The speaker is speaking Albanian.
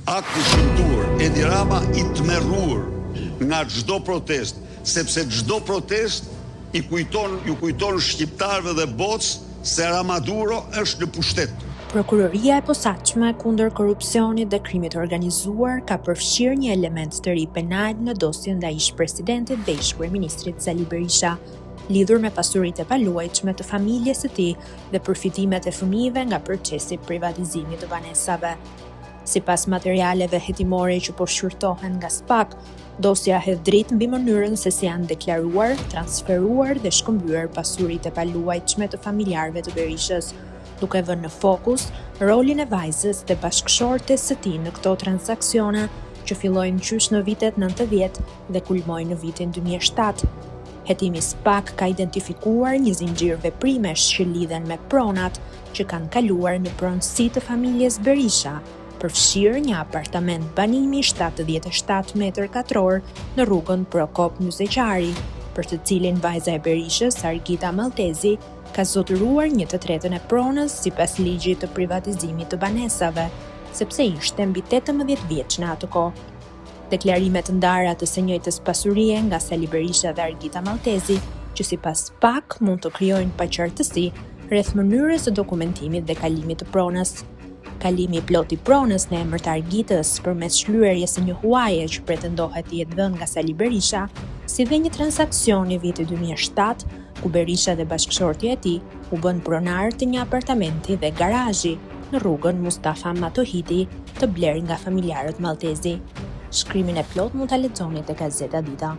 akti shëmtuar, Edi Rama i tmerruar nga çdo protest, sepse çdo protest ju kujton shqiptarëve dhe botës se Ramaduro është në pushtet. Prokuroria e posaçme kundër korrupsionit dhe krimit të organizuar ka përfshirë një element të ri penal në dosjen ndaj ish-presidentit dhe ish-kryeministrit Sali Berisha, lidhur me pasuritë e paluajtshme të familjes së tij dhe përfitimet e fëmijëve nga procesi privatizimit të banesave. Sipas materialeve hetimore që po shqyrtohen nga SPAK, dosja hedh dritë mbi mënyrën se si janë deklaruar, transferuar dhe shkëmbyer pasuritë e paluajtshme të familjarëve të Berishës, duke vënë në fokus rolin e vajzës dhe bashkëshortes së tij në këto transaksione që fillojnë qysh në vitet 90 dhe kulmojnë në vitin 2007. Hetimi SPAK ka identifikuar një zinxhir veprimesh që lidhen me pronat që kanë kaluar në pronësi të familjes Berisha, përfshirë një apartament banimi 77 metër katror në rrugën Prokop Myzeqari, për të cilin vajza e Berishës, Argita Maltezi, ka zotëruar 1/3 e pronës sipas ligjit të privatizimit të banesave, sepse ishte mbi 18 vjeç në atë kohë. Deklarimet ndara të së njëjtës pasurie nga Sali Berisha dhe Argita Maltezi, që sipas SPAK mund të krijojnë paqartësi rreth mënyrës së dokumentimit dhe kalimit të pronës. Kalimi plot i pronës në emër të Argitës përmes shlyerjes së një huaje që pretendohet të jetë dhënë nga Sali Berisha, si dhe një transaksion i vitit 2007, ku Berisha dhe bashkëshortja e tij u bën pronar të një apartamenti dhe garazhi në rrugën Mustafa Matohiti, të blerë nga familjarët maltezi. Shkrimin e plot mund ta lexoni te Gazeta Dita.